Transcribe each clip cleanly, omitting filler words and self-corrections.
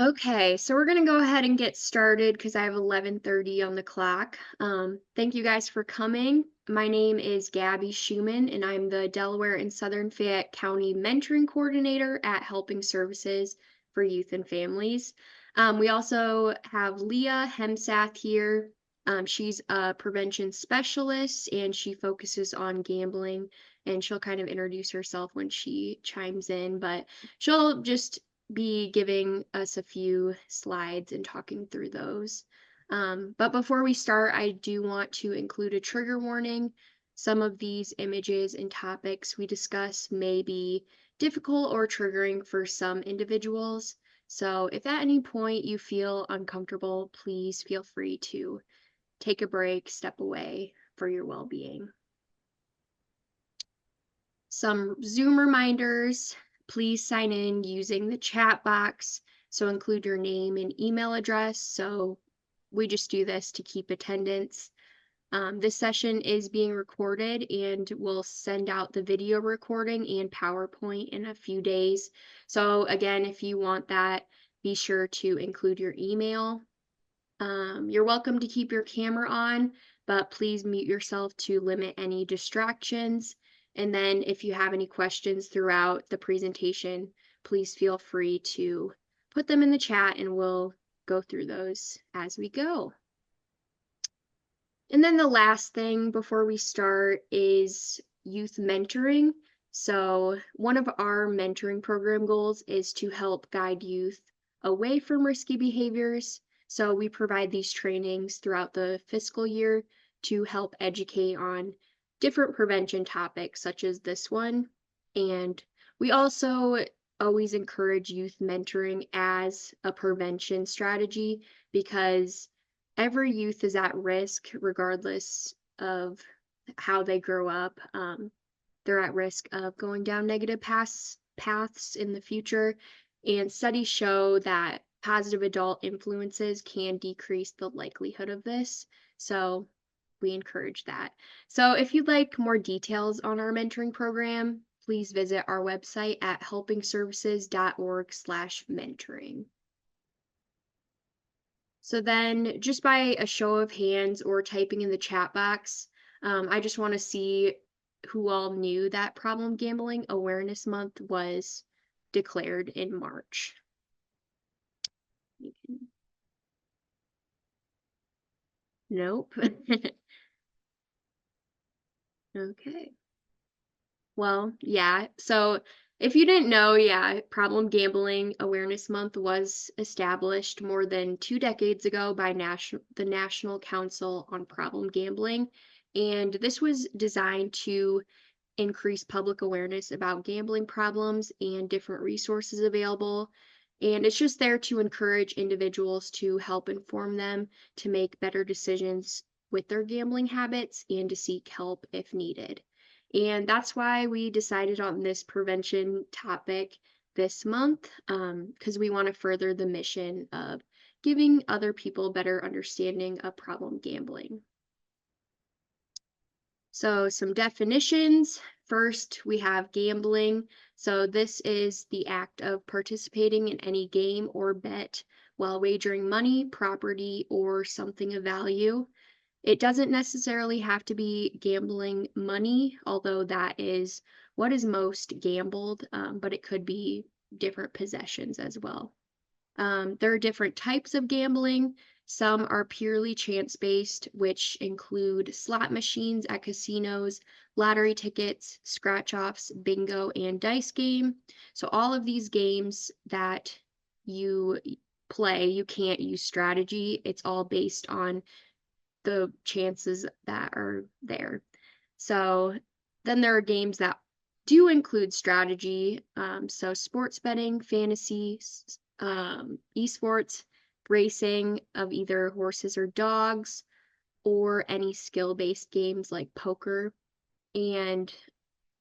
Okay, so we're gonna go ahead and get started because I have 11:30 on the clock. Thank you guys for coming. My name is Gabby Schumann, and I'm the Delaware and Southern Fayette County Mentoring Coordinator at Helping Services for Youth and Families. We also have Leah Hemesath here. She's a prevention specialist, and she focuses on gambling, and she'll kind of introduce herself when she chimes in, but she'll just be giving us a few slides and talking through those. But before we start, I do want to include a trigger warning. Some of these images and topics we discuss may be difficult or triggering for some individuals. So if at any point you feel uncomfortable, please feel free to take a break, step away for your well-being. Some Zoom reminders. Please sign in using the chat box. So include your name and email address. So we just do this to keep attendance. This session is being recorded and we'll send out the video recording and PowerPoint in a few days. So again, if you want that, be sure to include your email. You're welcome to keep your camera on, but please mute yourself to limit any distractions. And then if you have any questions throughout the presentation, please feel free to put them in the chat and we'll go through those as we go. And then the last thing before we start is youth mentoring. So one of our mentoring program goals is to help guide youth away from risky behaviors. So we provide these trainings throughout the fiscal year to help educate on different prevention topics such as this one. And we also always encourage youth mentoring as a prevention strategy because every youth is at risk regardless of how they grow up. They're at risk of going down negative paths in the future. And studies show that positive adult influences can decrease the likelihood of this. So we encourage that. So if you'd like more details on our mentoring program, please visit our website at helpingservices.org/mentoring. So then just by a show of hands or typing in the chat box, I just want to see who all knew that Problem Gambling Awareness Month was declared in March. Nope. Okay. Well, yeah. So if you didn't know, yeah, Problem Gambling Awareness Month was established more than 2 decades ago by the National Council on Problem Gambling. And this was designed to increase public awareness about gambling problems and different resources available. And it's just there to encourage individuals to help inform them to make better decisions with their gambling habits and to seek help if needed. And that's why we decided on this prevention topic this month, because we want to further the mission of giving other people better understanding of problem gambling. So some definitions. First, we have gambling. So this is the act of participating in any game or bet while wagering money, property, or something of value. It doesn't necessarily have to be gambling money, although that is what is most gambled, but it could be different possessions as well. There are different types of gambling. Some are purely chance-based, which include slot machines at casinos, lottery tickets, scratch-offs, bingo, and dice game. So all of these games that you play, you can't use strategy. It's all based on the chances that are there. So then there are games that do include strategy. So sports betting, fantasy, esports, racing of either horses or dogs, or any skill-based games like poker. And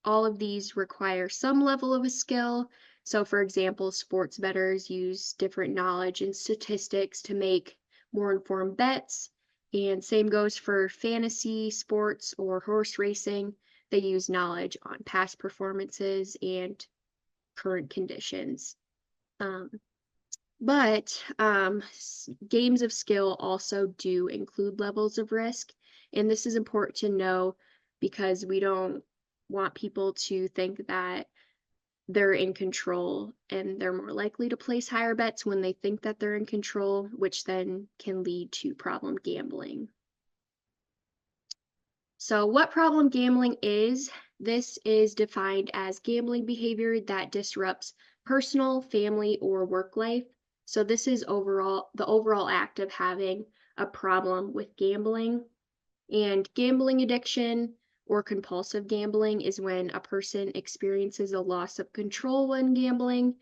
all of these require some level of a skill. So for example, sports bettors use different knowledge and statistics to make more informed bets. And same goes for fantasy sports or horse racing. They use knowledge on past performances and current conditions. But games of skill also do include levels of risk. And this is important to know because we don't want people to think that they're in control and they're more likely to place higher bets when they think that they're in control, which then can lead to problem gambling. So, what problem gambling is? This is defined as gambling behavior that disrupts personal, family, or work life. So, this is the overall act of having a problem with gambling. And gambling addiction or compulsive gambling is when a person experiences a loss of control when gambling.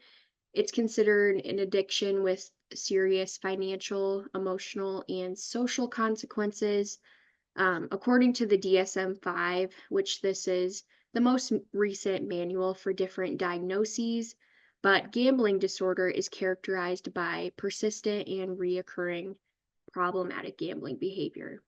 It's considered an addiction with serious financial, emotional, and social consequences. According to the DSM-5, which this is the most recent manual for different diagnoses, but gambling disorder is characterized by persistent and reoccurring problematic gambling behavior.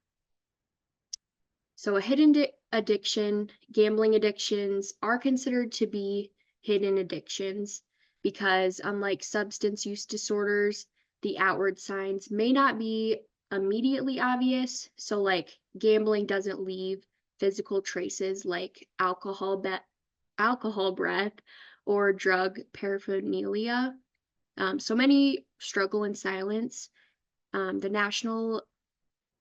So a hidden addiction, gambling addictions are considered to be hidden addictions because unlike substance use disorders, the outward signs may not be immediately obvious. So like gambling doesn't leave physical traces like alcohol breath or drug paraphernalia. So many struggle in silence. The National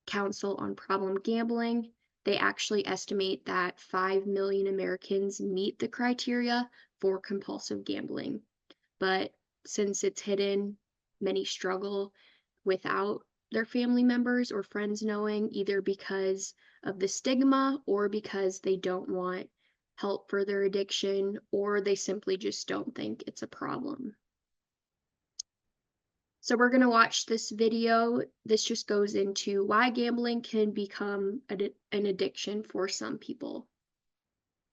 Council on Problem Gambling, they actually estimate that 5 million Americans meet the criteria for compulsive gambling. But since it's hidden, many struggle without their family members or friends knowing, either because of the stigma or because they don't want help for their addiction, or they simply just don't think it's a problem. So we're going to watch this video. This just goes into why gambling can become an addiction for some people.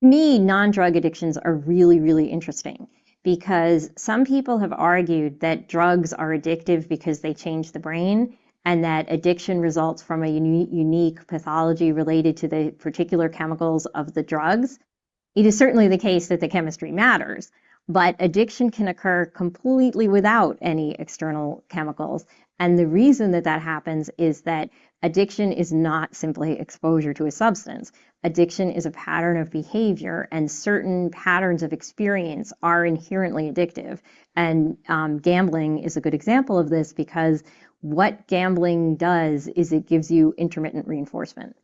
To me, non-drug addictions are really, really interesting because some people have argued that drugs are addictive because they change the brain and that addiction results from a unique pathology related to the particular chemicals of the drugs. It is certainly the case that the chemistry matters, but addiction can occur completely without any external chemicals. And the reason that that happens is that addiction is not simply exposure to a substance. Addiction is a pattern of behavior, and certain patterns of experience are inherently addictive. And gambling is a good example of this because what gambling does is it gives you intermittent reinforcement.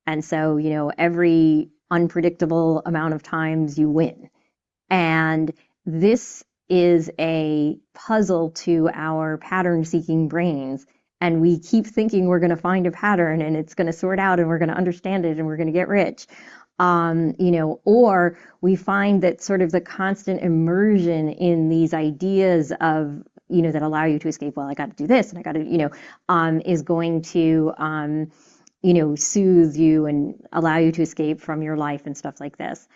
And so, every unpredictable amount of times you win. And this is a puzzle to our pattern-seeking brains. And we keep thinking we're going to find a pattern and it's going to sort out and we're going to understand it and we're going to get rich. Or we find that sort of the constant immersion in these ideas of, that allow you to escape, well, I got to do this and I got to, is going to, soothe you and allow you to escape from your life and stuff like this.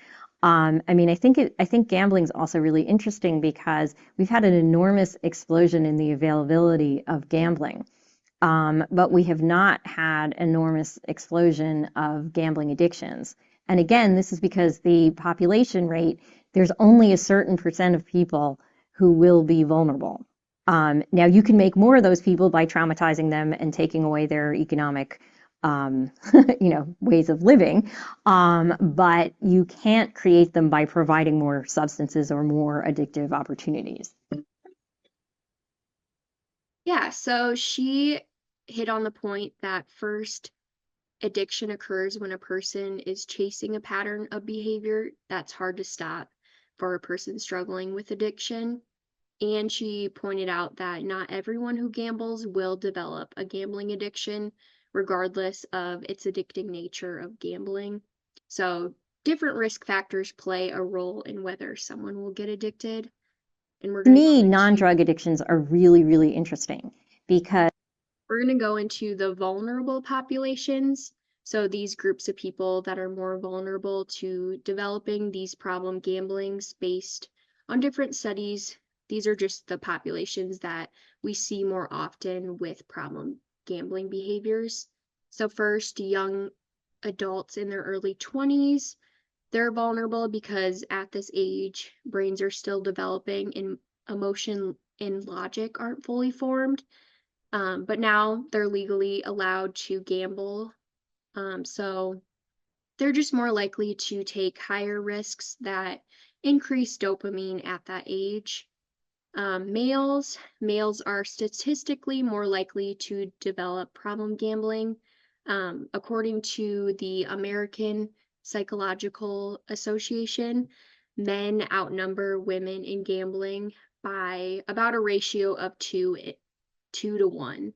I think gambling is also really interesting because we've had an enormous explosion in the availability of gambling, but we have not had enormous explosion of gambling addictions. And again, this is because the population rate, there's only a certain percent of people who will be vulnerable. Now you can make more of those people by traumatizing them and taking away their economic ways of living, but you can't create them by providing more substances or more addictive opportunities. Yeah, so she hit on the point that first, addiction occurs when a person is chasing a pattern of behavior that's hard to stop for a person struggling with addiction. And she pointed out that not everyone who gambles will develop a gambling addiction, regardless of its addicting nature of gambling. So, different risk factors play a role in whether someone will get addicted. And To me, non-drug addictions are really, really interesting because we're going to go into the vulnerable populations. So these groups of people that are more vulnerable to developing these problem gamblings based on different studies. These are just the populations that we see more often with problem gambling behaviors. So first, young adults in their early 20s, they're vulnerable because at this age, brains are still developing and and logic aren't fully formed. But now they're legally allowed to gamble. So they're just more likely to take higher risks that increase dopamine at that age. Males are statistically more likely to develop problem gambling. According to the American Psychological Association, men outnumber women in gambling by about a ratio of 2 to 1.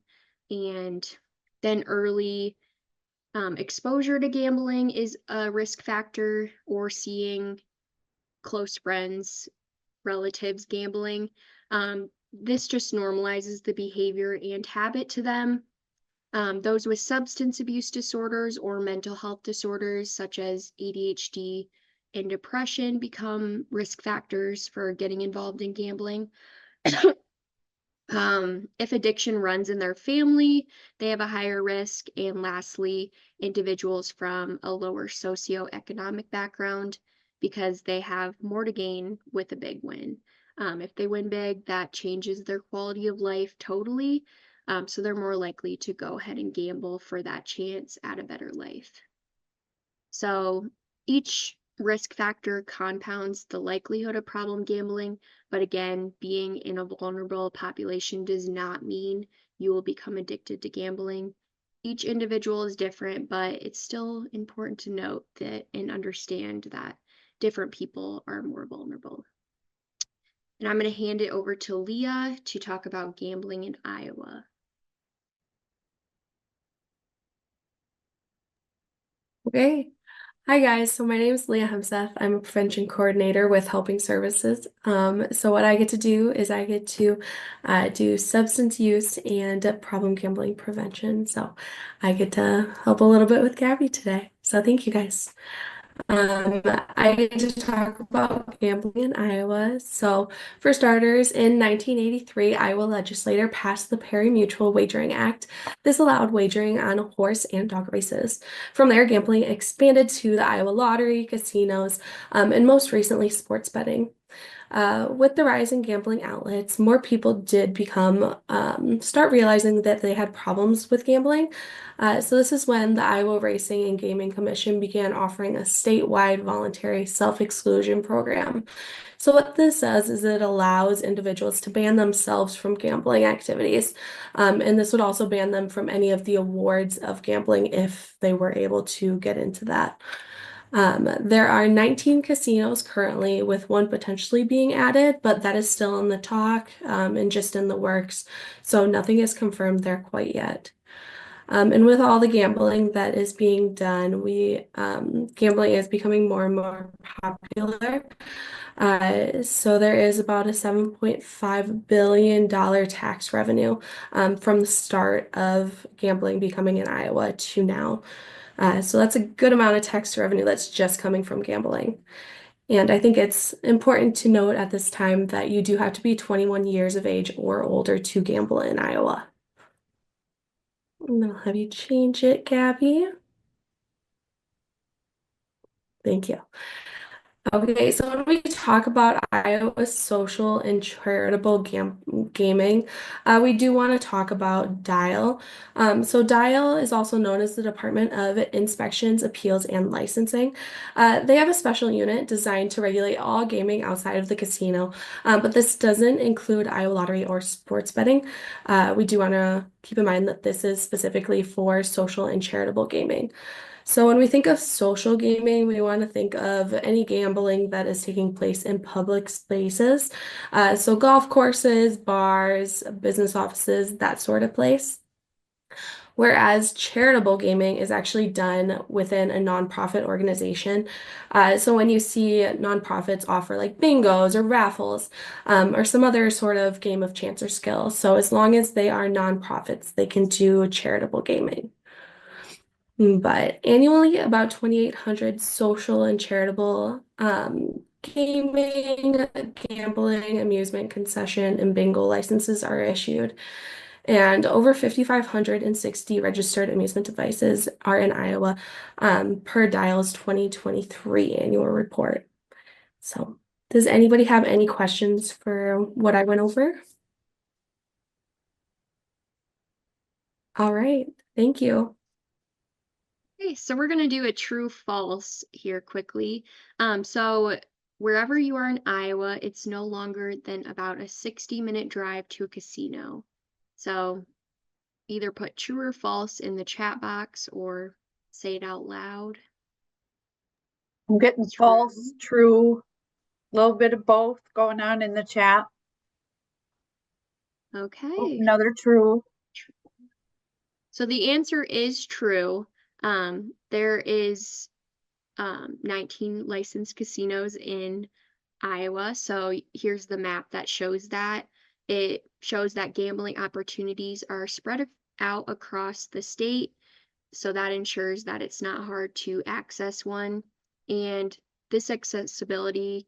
And then early exposure to gambling is a risk factor, or seeing close friends, relatives gambling. This just normalizes the behavior and habit to them. Those with substance abuse disorders or mental health disorders, such as ADHD and depression, become risk factors for getting involved in gambling. If addiction runs in their family, they have a higher risk. And lastly, individuals from a lower socioeconomic background, because they have more to gain with a big win. If they win big, that changes their quality of life totally. So they're more likely to go ahead and gamble for that chance at a better life. So each risk factor compounds the likelihood of problem gambling, but again, being in a vulnerable population does not mean you will become addicted to gambling. Each individual is different, but it's still important to note that and understand that different people are more vulnerable. And I'm going to hand it over to Leah to talk about gambling in Iowa. Okay. Hi guys, so my name is Leah Hemesath. I'm a prevention coordinator with Helping Services. So what I get to do is I get to do substance use and problem gambling prevention. So I get to help a little bit with Gabby today. So thank you guys. I get to talk about gambling in Iowa. So, for starters, in 1983, Iowa legislator passed the Pari-Mutuel Wagering Act. This allowed wagering on horse and dog races. From there, gambling expanded to the Iowa lottery, casinos, and most recently, sports betting. With the rise in gambling outlets, more people did start realizing that they had problems with gambling. So this is when the Iowa Racing and Gaming Commission began offering a statewide voluntary self-exclusion program. So what this does is it allows individuals to ban themselves from gambling activities. And this would also ban them from any of the awards of gambling if they were able to get into that. There are 19 casinos currently, with one potentially being added, but that is still in the talk and just in the works. So nothing is confirmed there quite yet. And with all the gambling that is being done, gambling is becoming more and more popular. So there is about a $7.5 billion tax revenue from the start of gambling becoming in Iowa to now. So that's a good amount of tax revenue that's just coming from gambling. And I think it's important to note at this time that you do have to be 21 years of age or older to gamble in Iowa. And I'll have you change it, Gabby. Thank you. Okay, so when we talk about Iowa's social and charitable gaming, we do want to talk about DIAL. So DIAL is also known as the Department of Inspections, Appeals, and Licensing. They have a special unit designed to regulate all gaming outside of the casino, but this doesn't include Iowa lottery or sports betting. We do want to keep in mind that this is specifically for social and charitable gaming. So when we think of social gaming, we want to think of any gambling that is taking place in public spaces. So golf courses, bars, business offices, that sort of place. Whereas charitable gaming is actually done within a nonprofit organization. So when you see nonprofits offer like bingos or raffles or some other sort of game of chance or skill. So as long as they are nonprofits, they can do charitable gaming. But annually, about 2,800 social and charitable gaming, gambling, amusement, concession, and bingo licenses are issued. And over 5,560 registered amusement devices are in Iowa per DIAL's 2023 annual report. So, does anybody have any questions for what I went over? All right. Thank you. Okay, so we're going to do a true false here quickly. So wherever you are in Iowa, it's no longer than about a 60-minute drive to a casino. So either put true or false in the chat box or say it out loud. I'm getting false, true, a little bit of both going on in the chat. Oh, Okay. another true. So the answer is true. There is 19 licensed casinos in Iowa. So here's the map that shows that. It shows that gambling opportunities are spread out across the state. So that ensures that it's not hard to access one. And this accessibility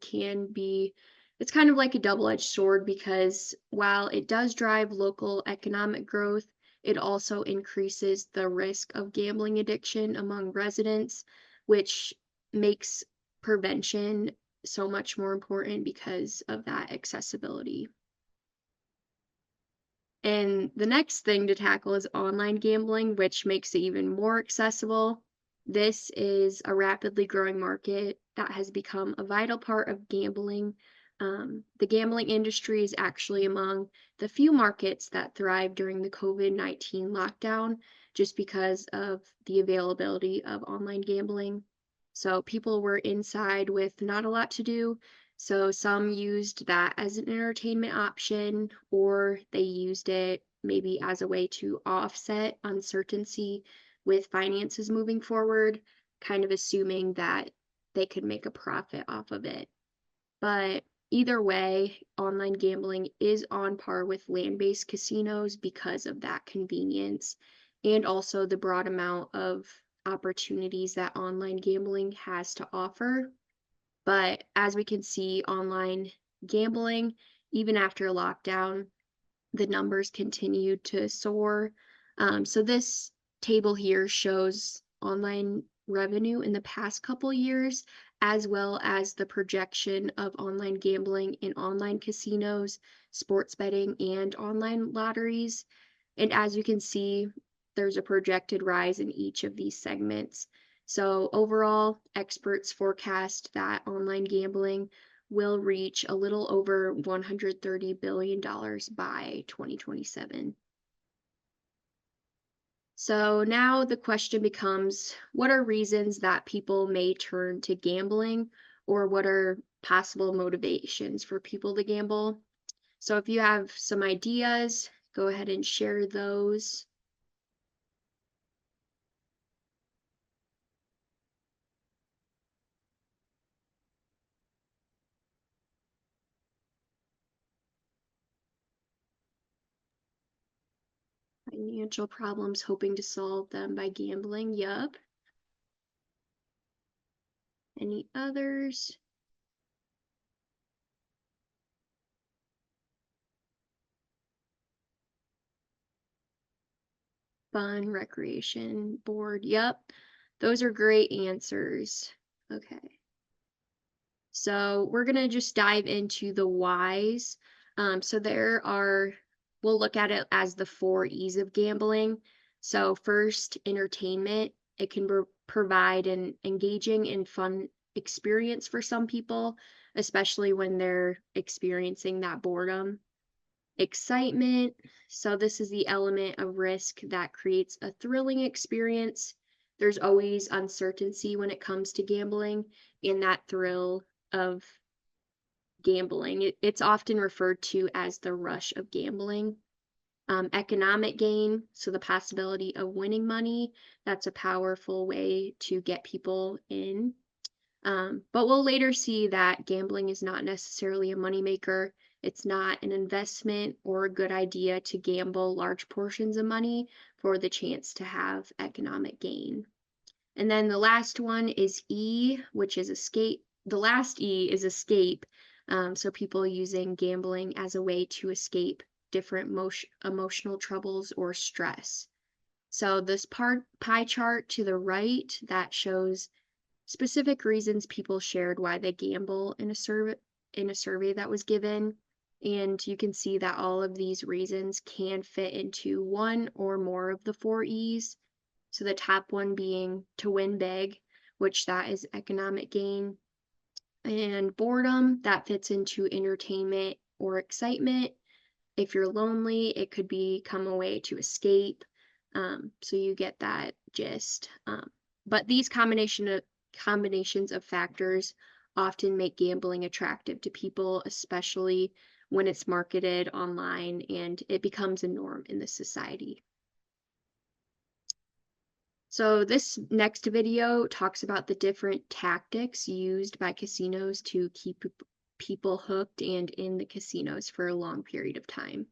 it's kind of like a double-edged sword, because while it does drive local economic growth, it also increases the risk of gambling addiction among residents, which makes prevention so much more important because of that accessibility. And the next thing to tackle is online gambling, which makes it even more accessible. This is a rapidly growing market that has become a vital part of gambling. The gambling industry is actually among the few markets that thrived during the COVID-19 lockdown, just because of the availability of online gambling. So people were inside with not a lot to do, so some used that as an entertainment option, or they used it maybe as a way to offset uncertainty with finances moving forward, kind of assuming that they could make a profit off of it. But either way, online gambling is on par with land-based casinos because of that convenience and also the broad amount of opportunities that online gambling has to offer. But as we can see, online gambling, even after lockdown, the numbers continued to soar. So this table here shows online revenue in the past couple years, as well as the projection of online gambling in online casinos, sports betting, and online lotteries. And as you can see, there's a projected rise in each of these segments. So overall, experts forecast that online gambling will reach a little over $130 billion by 2027. So now the question becomes, what are reasons that people may turn to gambling, or what are possible motivations for people to gamble? So if you have some ideas, go ahead and share those. Financial problems, hoping to solve them by gambling. Yup. Any others? Fun, recreation, bored. Yup. Those are great answers. Okay. So we're going to just dive into the whys. So we'll look at it as the 4 E's of gambling. So first, entertainment. It can provide an engaging and fun experience for some people, especially when they're experiencing that boredom. Excitement. So this is the element of risk that creates a thrilling experience. There's always uncertainty when it comes to gambling, and that thrill of gambling, it's often referred to as the rush of gambling. Economic gain, so the possibility of winning money, that's a powerful way to get people in. But we'll later see that gambling is not necessarily a moneymaker. It's not an investment or a good idea to gamble large portions of money for the chance to have economic gain. And then the last one is E, which is escape. The last E is escape. So people using gambling as a way to escape different emotional troubles or stress. So this pie chart to the right, that shows specific reasons people shared why they gamble in a survey that was given. And you can see that all of these reasons can fit into one or more of the 4 E's. So the top one being to win big, which that is economic gain. And boredom, that fits into entertainment or excitement. If you're lonely, it could become a way to escape. So you get that gist. But these combinations of factors often make gambling attractive to people, especially when it's marketed online and it becomes a norm in the society. So this next video talks about the different tactics used by casinos to keep people hooked and in the casinos for a long period of time.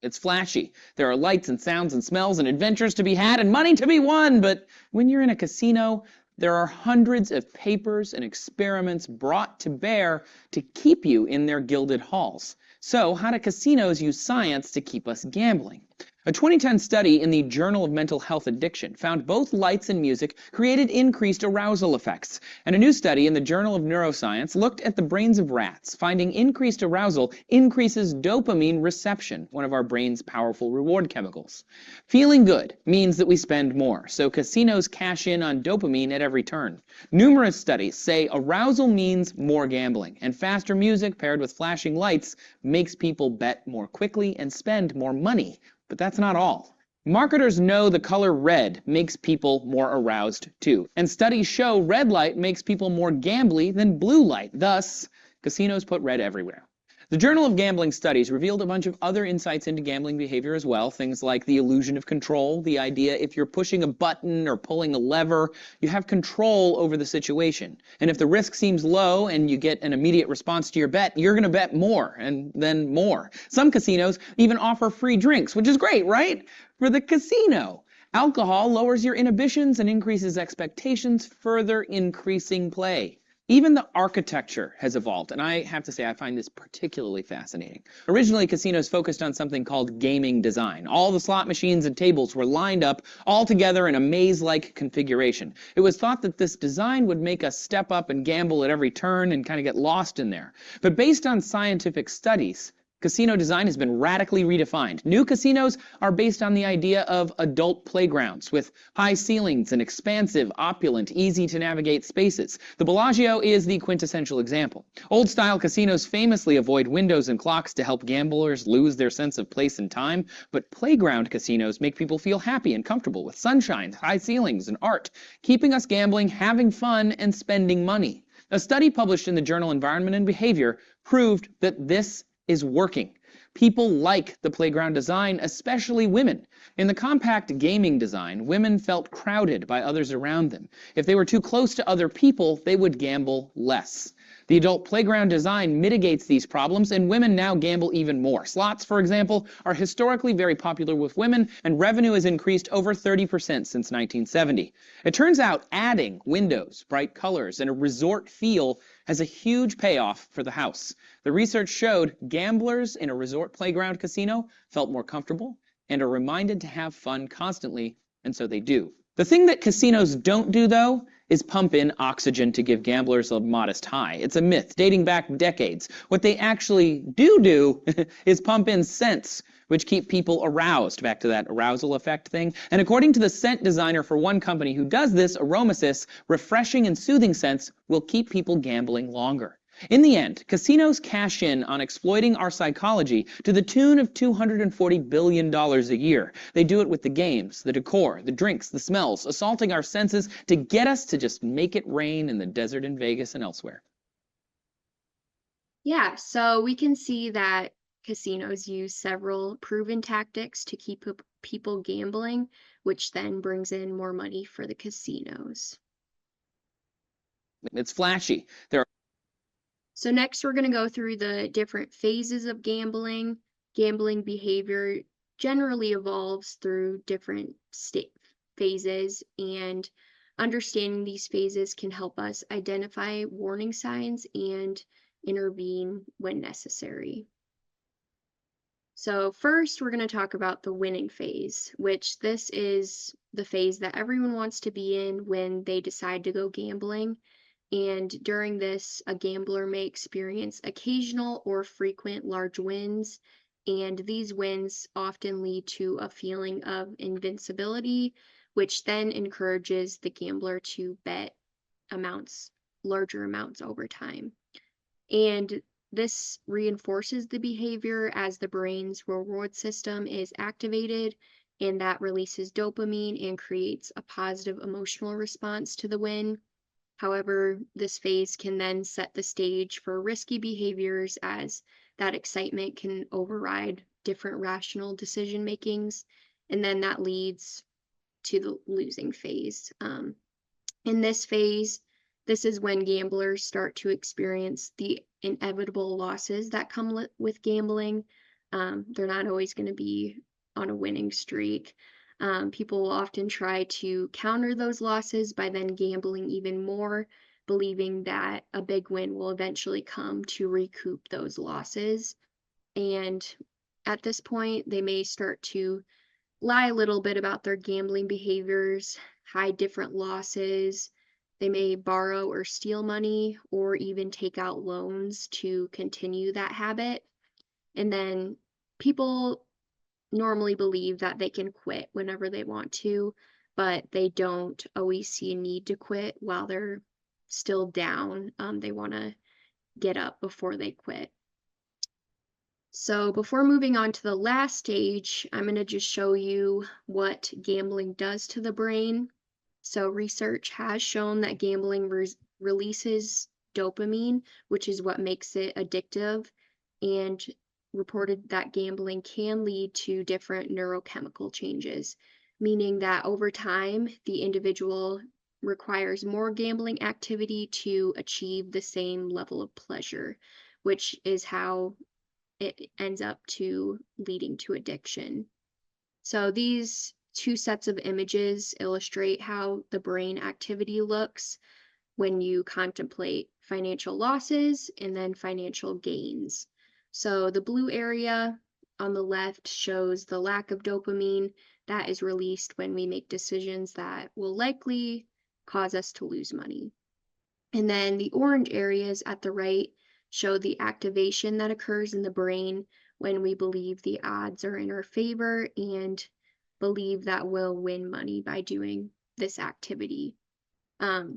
It's flashy. There are lights and sounds and smells and adventures to be had and money to be won. But when you're in a casino, there are hundreds of papers and experiments brought to bear to keep you in their gilded halls. So how do casinos use science to keep us gambling? A 2010 study in the Journal of Mental Health Addiction found both lights and music created increased arousal effects. And a new study in the Journal of Neuroscience looked at the brains of rats, finding increased arousal increases dopamine reception, one of our brain's powerful reward chemicals. Feeling good means that we spend more, so casinos cash in on dopamine at every turn. Numerous studies say arousal means more gambling, and faster music paired with flashing lights makes people bet more quickly and spend more money. But that's not all. Marketers know the color red makes people more aroused too. And studies show red light makes people more gambly than blue light. Thus, casinos put red everywhere. The Journal of Gambling Studies revealed a bunch of other insights into gambling behavior as well. Things like the illusion of control, the idea if you're pushing a button or pulling a lever, you have control over the situation. And if the risk seems low and you get an immediate response to your bet, you're going to bet more and then more. Some casinos even offer free drinks, which is great, right? For the casino. Alcohol lowers your inhibitions and increases expectations, further increasing play. Even the architecture has evolved, and I have to say I find this particularly fascinating. Originally, casinos focused on something called gaming design. All the slot machines and tables were lined up all together in a maze-like configuration. It was thought that this design would make us step up and gamble at every turn and kind of get lost in there. But based on scientific studies, casino design has been radically redefined. New casinos are based on the idea of adult playgrounds with high ceilings and expansive, opulent, easy-to-navigate spaces. The Bellagio is the quintessential example. Old-style casinos famously avoid windows and clocks to help gamblers lose their sense of place and time, but playground casinos make people feel happy and comfortable with sunshine, high ceilings, and art, keeping us gambling, having fun, and spending money. A study published in the journal Environment and Behavior proved that this is working. People like the playground design, especially women. In the compact gaming design, women felt crowded by others around them. If they were too close to other people, they would gamble less. The adult playground design mitigates these problems, and women now gamble even more. Slots, for example, are historically very popular with women, and revenue has increased over 30% since 1970. It turns out adding windows, bright colors, and a resort feel has a huge payoff for the house. The research showed gamblers in a resort playground casino felt more comfortable and are reminded to have fun constantly, and so they do. The thing that casinos don't do, though, is pump in oxygen to give gamblers a modest high. It's a myth dating back decades. What they actually do is pump in scents, which keep people aroused, back to that arousal effect thing. And according to the scent designer for one company who does this, Aromasys, refreshing and soothing scents will keep people gambling longer. In the end, casinos cash in on exploiting our psychology to the tune of $240 billion a year. They do it with the games, the decor, the drinks, the smells, assaulting our senses to get us to just make it rain in the desert in Vegas and elsewhere. Yeah, so we can see that casinos use several proven tactics to keep people gambling, which then brings in more money for the casinos. It's flashy. So next we're going to go through the different phases of gambling. Gambling behavior generally evolves through different phases, and understanding these phases can help us identify warning signs and intervene when necessary. So first we're going to talk about the winning phase, which this is the phase that everyone wants to be in when they decide to go gambling. And during this, a gambler may experience occasional or frequent large wins, and these wins often lead to a feeling of invincibility, which then encourages the gambler to bet larger amounts over time. And this reinforces the behavior as the brain's reward system is activated, and that releases dopamine and creates a positive emotional response to the win. However, this phase can then set the stage for risky behaviors as that excitement can override different rational decision makings, and then that leads to the losing phase. In this phase, this is when gamblers start to experience the inevitable losses that come with gambling. They're not always going to be on a winning streak. People will often try to counter those losses by then gambling even more, believing that a big win will eventually come to recoup those losses. And at this point, they may start to lie a little bit about their gambling behaviors, hide different losses. They may borrow or steal money or even take out loans to continue that habit. And then people normally believe that they can quit whenever they want to, but they don't always see a need to quit while they're still down. They want to get up before they quit. So before moving on to the last stage, I'm going to just show you what gambling does to the brain. So research has shown that gambling releases dopamine, which is what makes it addictive, and reported that gambling can lead to different neurochemical changes, meaning that over time, the individual requires more gambling activity to achieve the same level of pleasure, which is how it ends up to leading to addiction. So these two sets of images illustrate how the brain activity looks when you contemplate financial losses and then financial gains. So the blue area on the left shows the lack of dopamine that is released when we make decisions that will likely cause us to lose money. And then the orange areas at the right show the activation that occurs in the brain when we believe the odds are in our favor and believe that we'll win money by doing this activity.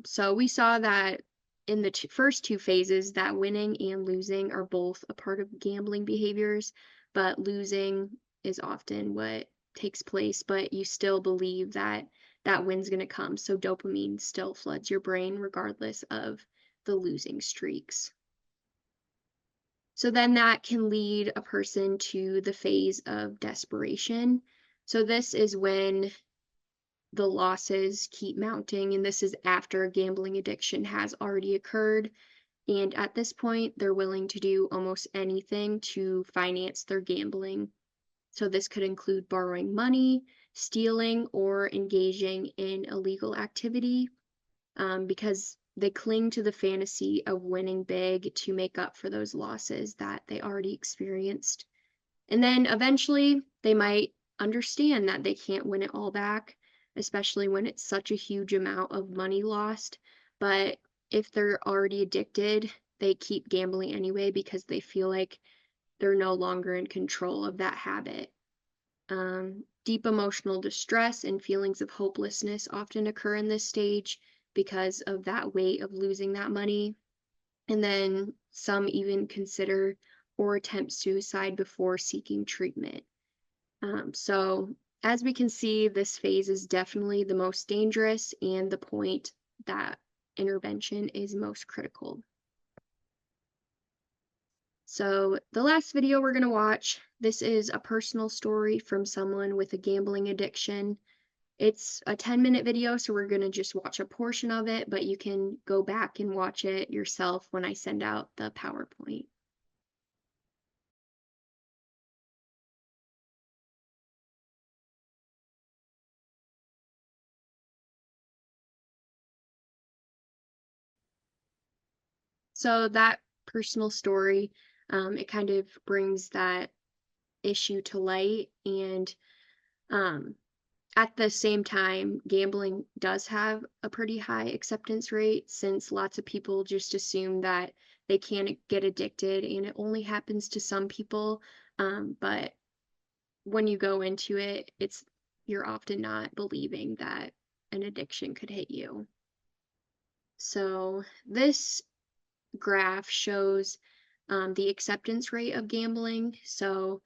So we saw that in the first two phases that winning and losing are both a part of gambling behaviors, but losing is often what takes place, but you still believe that that win's going to come. So dopamine still floods your brain regardless of the losing streaks. So then that can lead a person to the phase of desperation. So this is when the losses keep mounting, and this is after gambling addiction has already occurred. And at this point, they're willing to do almost anything to finance their gambling. So this could include borrowing money, stealing, or engaging in illegal activity, because they cling to the fantasy of winning big to make up for those losses that they already experienced. And then eventually they might understand that they can't win it all back, especially when it's such a huge amount of money lost. But if they're already addicted, they keep gambling anyway because they feel like they're no longer in control of that habit. Deep emotional distress and feelings of hopelessness often occur in this stage because of that weight of losing that money. And then some even consider or attempt suicide before seeking treatment. So as we can see, this phase is definitely the most dangerous and the point that intervention is most critical. So the last video we're going to watch, this is a personal story from someone with a gambling addiction. It's a 10-minute video, so we're going to just watch a portion of it, but you can go back and watch it yourself when I send out the PowerPoint. So that personal story, it kind of brings that issue to light, and at the same time, gambling does have a pretty high acceptance rate since lots of people just assume that they can't get addicted and it only happens to some people. But when you go into it, you're often not believing that an addiction could hit you. So this graph shows the acceptance rate of gambling. So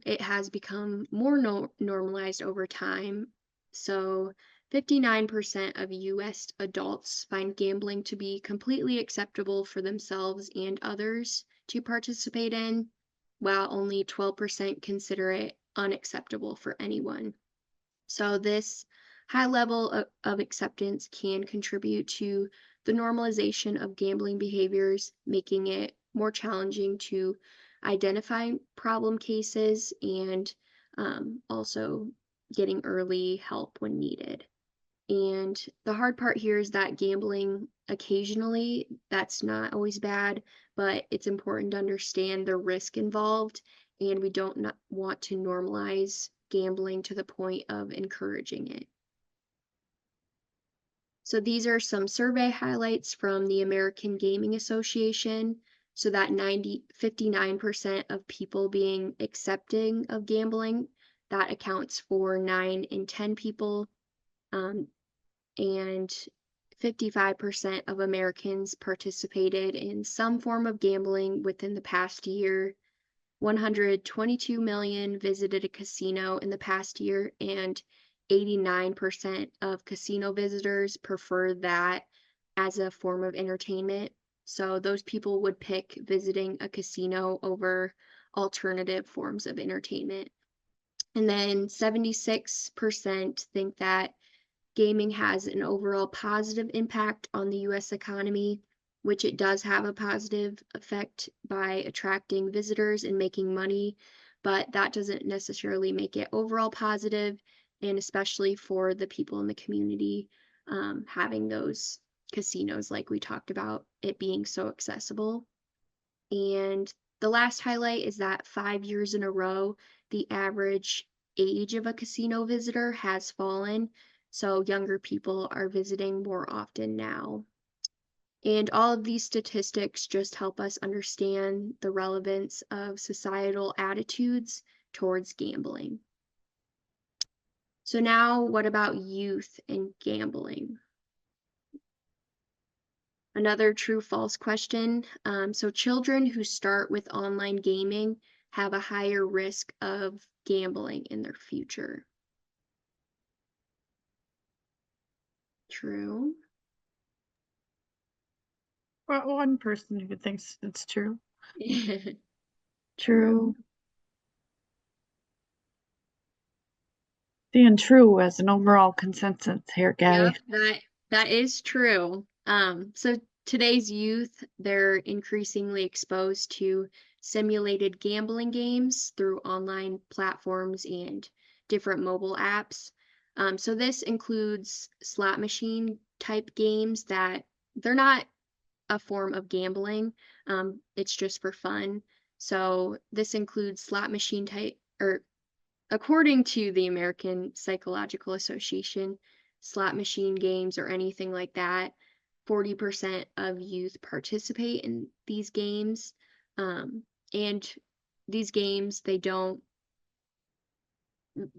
it has become more normalized over time. So 59% of US adults find gambling to be completely acceptable for themselves and others to participate in, while only 12% consider it unacceptable for anyone. So this high level of acceptance can contribute to the normalization of gambling behaviors, making it more challenging to identify problem cases and also getting early help when needed. And the hard part here is that gambling occasionally, that's not always bad, but it's important to understand the risk involved, and we don't not want to normalize gambling to the point of encouraging it. So these are some survey highlights from the American Gaming Association. So that 59% of people being accepting of gambling, that accounts for 9 in 10 people. And 55% of Americans participated in some form of gambling within the past year. 122 million visited a casino in the past year, and 89% of casino visitors prefer that as a form of entertainment. So those people would pick visiting a casino over alternative forms of entertainment. And then 76% think that gaming has an overall positive impact on the US economy, which it does have a positive effect by attracting visitors and making money, but that doesn't necessarily make it overall positive, and especially for the people in the community, having those casinos like we talked about, it being so accessible. And the last highlight is that 5 years in a row, the average age of a casino visitor has fallen. So younger people are visiting more often now. And all of these statistics just help us understand the relevance of societal attitudes towards gambling. So now what about youth and gambling? Another true-false question. So children who start with online gaming have a higher risk of gambling in their future. True. Well, one person who thinks it's true. True. Being true as an overall consensus here, Gabby. Yep, that is true. So today's youth, they're increasingly exposed to simulated gambling games through online platforms and different mobile apps. So this includes slot machine type games that they're not a form of gambling. It's just for fun. So this includes slot machine type, or according to the American Psychological Association, slot machine games or anything like that, 40% of youth participate in these games. And these games,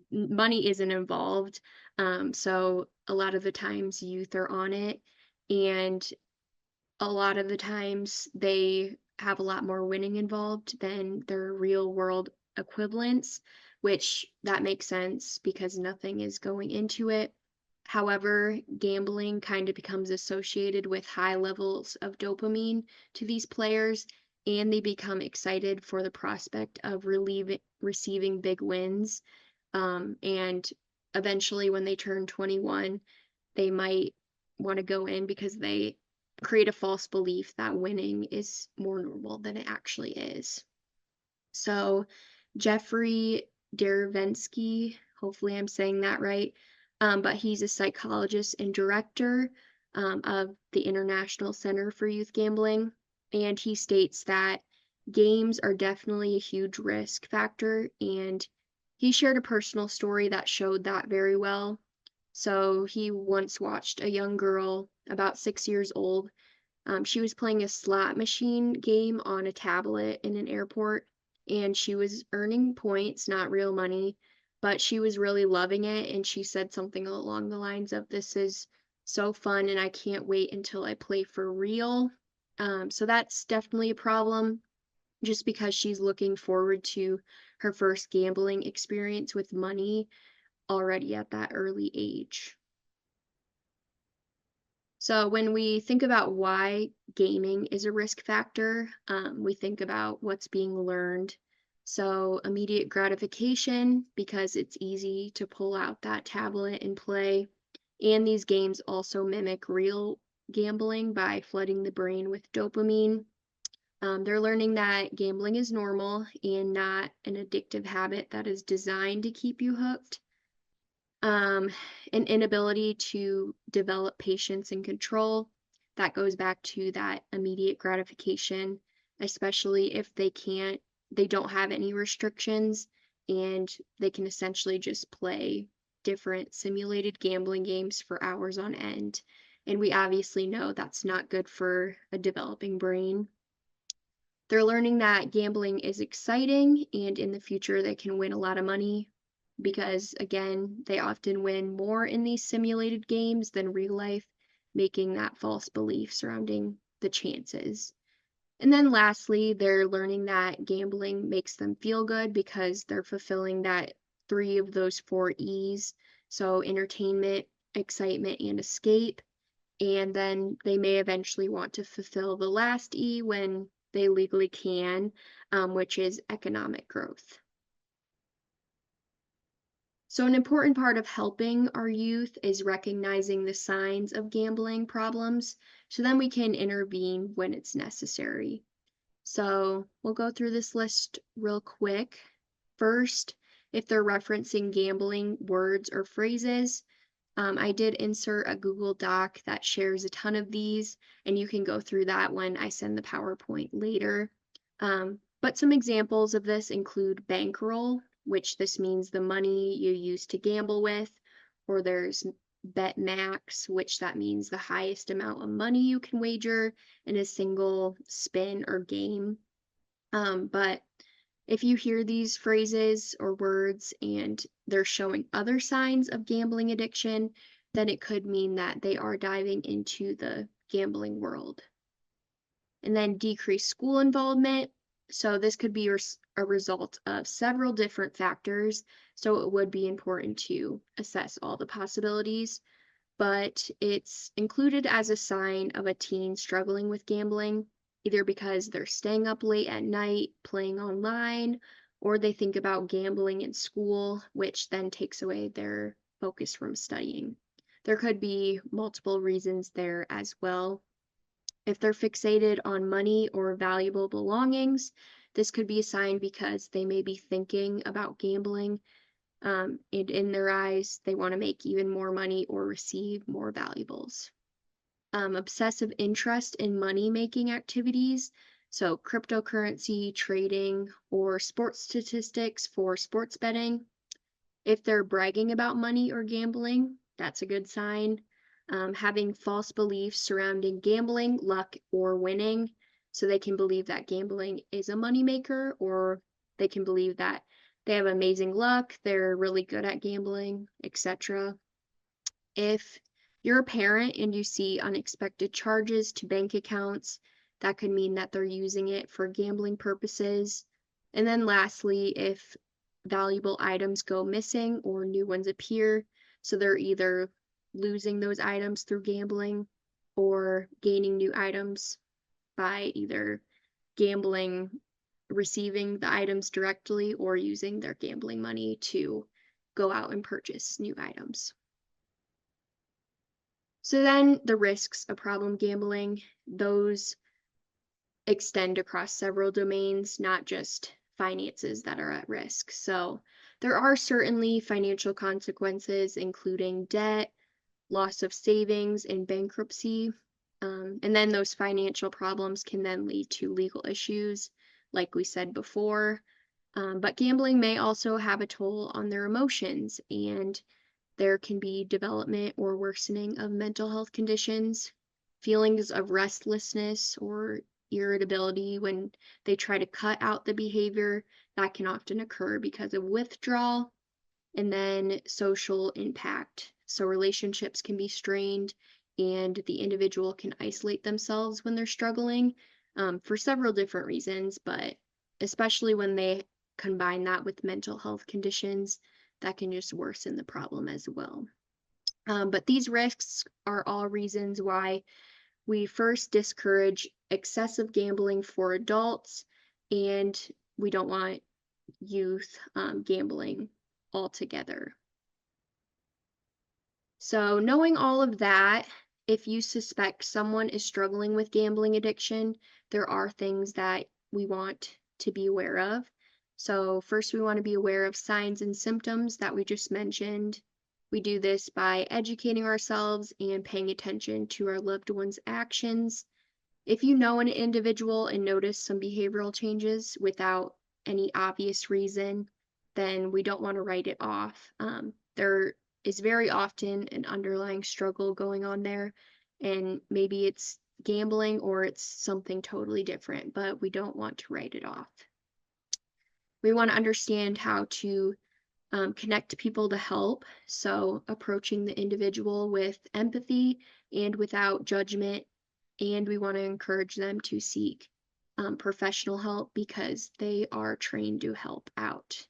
money isn't involved. So a lot of the times youth are on it, and a lot of the times they have a lot more winning involved than their real world equivalents, which that makes sense because nothing is going into it. However, gambling kind of becomes associated with high levels of dopamine to these players, and they become excited for the prospect of receiving big wins. And eventually, when they turn 21, they might want to go in because they create a false belief that winning is more normal than it actually is. So Jeffrey Derevensky, hopefully I'm saying that right, but he's a psychologist and director of the International Center for Youth Gambling, and he states that games are definitely a huge risk factor, and He shared a personal story that showed that very well. So he once watched a young girl, about 6 years old. She was playing a slot machine game on a tablet in an airport, and she was earning points, not real money, but she was really loving it. And she said something along the lines of, "This is so fun, and I can't wait until I play for real." So that's definitely a problem, just because she's looking forward to her first gambling experience with money already at that early age. So when we think about why gaming is a risk factor, we think about what's being learned. So immediate gratification, because it's easy to pull out that tablet and play. And these games also mimic real gambling by flooding the brain with dopamine. They're learning that gambling is normal and not an addictive habit that is designed to keep you hooked. An inability to develop patience and control. That goes back to that immediate gratification, especially if they don't have any restrictions and they can essentially just play different simulated gambling games for hours on end. And we obviously know that's not good for a developing brain. They're learning that gambling is exciting and in the future they can win a lot of money because, again, they often win more in these simulated games than real life, making that false belief surrounding the chances. And then lastly, they're learning that gambling makes them feel good because they're fulfilling that 3 of those 4 E's. So entertainment, excitement, and escape. And then they may eventually want to fulfill the last E when they legally can, which is economic growth. So an important part of helping our youth is recognizing the signs of gambling problems, so then we can intervene when it's necessary. So we'll go through this list real quick. First, if they're referencing gambling words or phrases, I did insert a Google Doc that shares a ton of these, and you can go through that when I send the PowerPoint later. But some examples of this include bankroll, which this means the money you use to gamble with, or there's bet max, which that means the highest amount of money you can wager in a single spin or game. But if you hear these phrases or words and they're showing other signs of gambling addiction, then it could mean that they are diving into the gambling world. And then decreased school involvement. So this could be a result of several different factors. So it would be important to assess all the possibilities, but it's included as a sign of a teen struggling with gambling, either because they're staying up late at night, playing online, or they think about gambling in school, which then takes away their focus from studying. There could be multiple reasons there as well. If they're fixated on money or valuable belongings, this could be a sign because they may be thinking about gambling, and in their eyes, they want to make even more money or receive more valuables. Obsessive interest in money-making activities, so cryptocurrency, trading, or sports statistics for sports betting. If they're bragging about money or gambling, that's a good sign. Having false beliefs surrounding gambling, luck, or winning, so they can believe that gambling is a moneymaker, or they can believe that they have amazing luck, they're really good at gambling, etc. If you're a parent and you see unexpected charges to bank accounts, that could mean that they're using it for gambling purposes. And then lastly, if valuable items go missing or new ones appear, so they're either losing those items through gambling or gaining new items by either gambling, receiving the items directly, or using their gambling money to go out and purchase new items. So then the risks of problem gambling, those extend across several domains, not just finances that are at risk. So there are certainly financial consequences, including debt, loss of savings, and bankruptcy. And then those financial problems can then lead to legal issues, like we said before. But gambling may also have a toll on their emotions, and there can be development or worsening of mental health conditions, feelings of restlessness or irritability when they try to cut out the behavior that can often occur because of withdrawal, and then social impact. So relationships can be strained and the individual can isolate themselves when they're struggling for several different reasons, but especially when they combine that with mental health conditions, that can just worsen the problem as well. But these risks are all reasons why we first discourage excessive gambling for adults, and we don't want youth gambling altogether. So, knowing all of that, if you suspect someone is struggling with gambling addiction, there are things that we want to be aware of. So, first, we want to be aware of signs and symptoms that we just mentioned. We do this by educating ourselves and paying attention to our loved ones' actions. If you know an individual and notice some behavioral changes without any obvious reason, then we don't want to write it off. There is very often an underlying struggle going on there, and maybe it's gambling or it's something totally different, but we don't want to write it off. We want to understand how to connect people to help, so approaching the individual with empathy and without judgment, and we want to encourage them to seek professional help because they are trained to help out.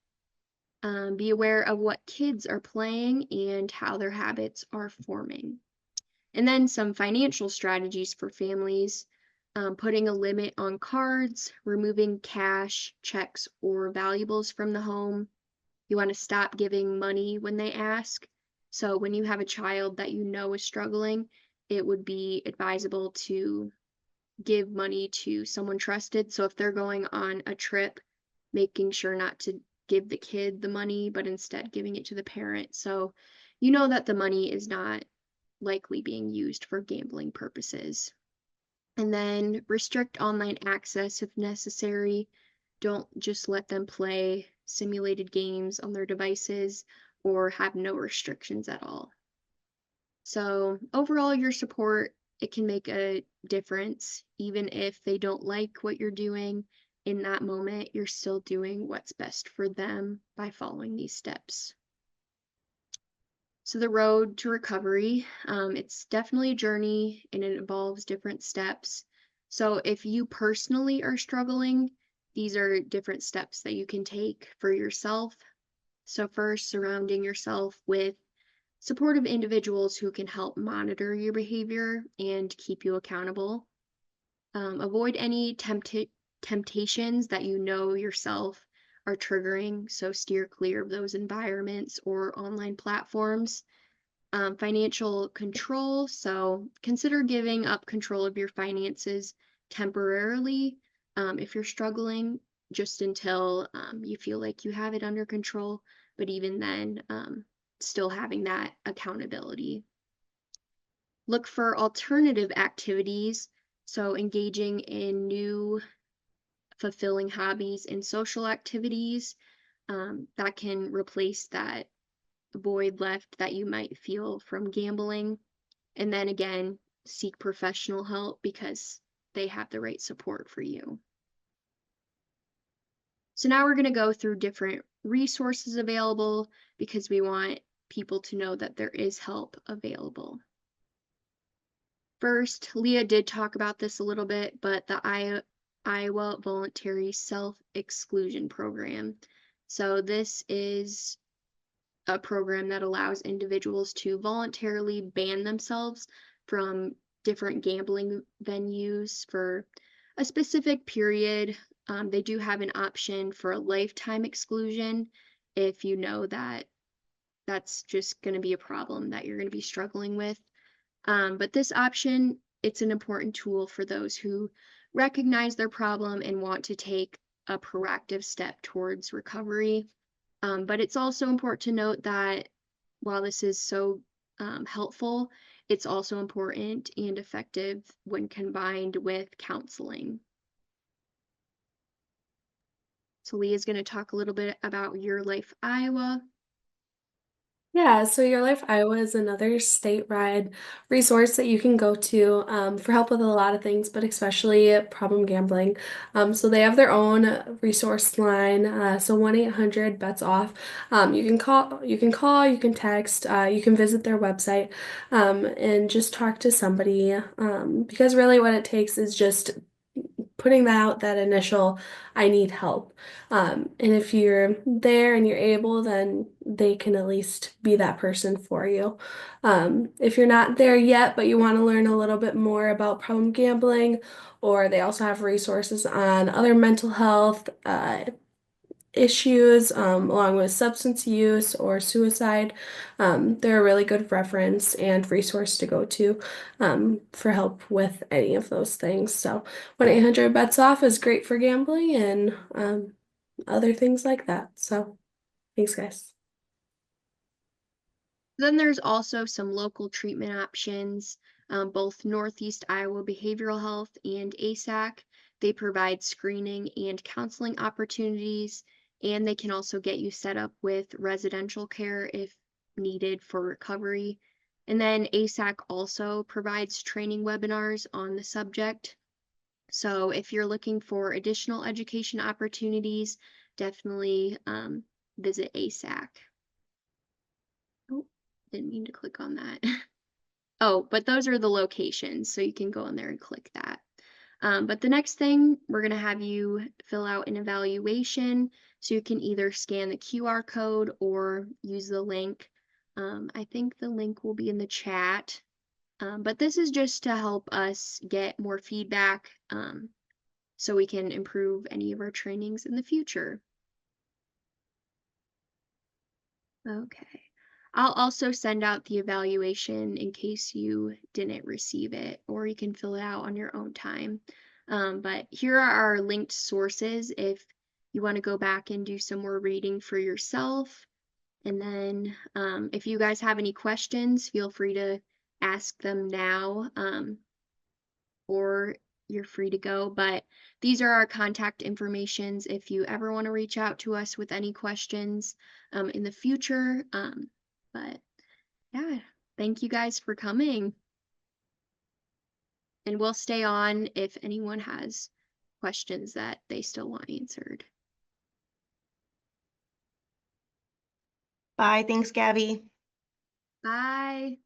Be aware of what kids are playing and how their habits are forming. And then some financial strategies for families, putting a limit on cards, removing cash, checks, or valuables from the home. You want to stop giving money when they ask. So when you have a child that you know is struggling, it would be advisable to give money to someone trusted. So if they're going on a trip, making sure not to give the kid the money, but instead giving it to the parent. So you know that the money is not likely being used for gambling purposes. And then restrict online access if necessary. Don't just let them play simulated games on their devices or have no restrictions at all. So overall, your support, it can make a difference. Even if they don't like what you're doing in that moment, you're still doing what's best for them by following these steps. So the road to recovery, it's definitely a journey and it involves different steps. So if you personally are struggling, these are different steps that you can take for yourself. So first, surrounding yourself with supportive individuals who can help monitor your behavior and keep you accountable. Avoid any temptations that you know yourself are triggering, so steer clear of those environments or online platforms. Financial control, so consider giving up control of your finances temporarily if you're struggling, just until you feel like you have it under control, but even then, still having that accountability. Look for alternative activities, so engaging in new fulfilling hobbies and social activities that can replace that void left that you might feel from gambling. And then again, seek professional help because they have the right support for you. So now we're going to go through different resources available because we want people to know that there is help available. First, Leah did talk about this a little bit, but the Iowa Voluntary Self-Exclusion Program. So this is a program that allows individuals to voluntarily ban themselves from different gambling venues for a specific period. They do have an option for a lifetime exclusion if you know that that's just going to be a problem that you're going to be struggling with. But this option, it's an important tool for those who recognize their problem and want to take a proactive step towards recovery. But it's also important to note that while this is so helpful, it's also important and effective when combined with counseling. So Leah's going to talk a little bit about Your Life Iowa. Yeah, so Your Life Iowa is another statewide resource that you can go to for help with a lot of things, but especially problem gambling. So they have their own resource line, so 1-800-BETS-OFF. You can call, you can text, you can visit their website, and just talk to somebody, because really what it takes is just putting out that initial I need help. And if you're there and you're able, then they can at least be that person for you. If you're not there yet, but you want to learn a little bit more about problem gambling, or they also have resources on other mental health issues, along with substance use or suicide. They're a really good reference and resource to go to for help with any of those things. So 1-800-BETS-OFF is great for gambling and other things like that. So thanks, guys. Then there's also some local treatment options. Both Northeast Iowa Behavioral Health and ASAC, they provide screening and counseling opportunities, and they can also get you set up with residential care if needed for recovery. And then ASAC also provides training webinars on the subject. So if you're looking for additional education opportunities, definitely visit ASAC. Oh, didn't mean to click on that. Oh, but those are the locations, so you can go in there and click that. But the next thing, we're going to have you fill out an evaluation, so you can either scan the QR code or use the link. I think the link will be in the chat. But this is just to help us get more feedback, so we can improve any of our trainings in the future. Okay. I'll also send out the evaluation in case you didn't receive it, or you can fill it out on your own time. But here are our linked sources if you want to go back and do some more reading for yourself. And then if you guys have any questions, feel free to ask them now, or you're free to go. But these are our contact informations if you ever want to reach out to us with any questions in the future. But yeah, thank you guys for coming. And we'll stay on if anyone has questions that they still want answered. Bye. Thanks, Gabby. Bye.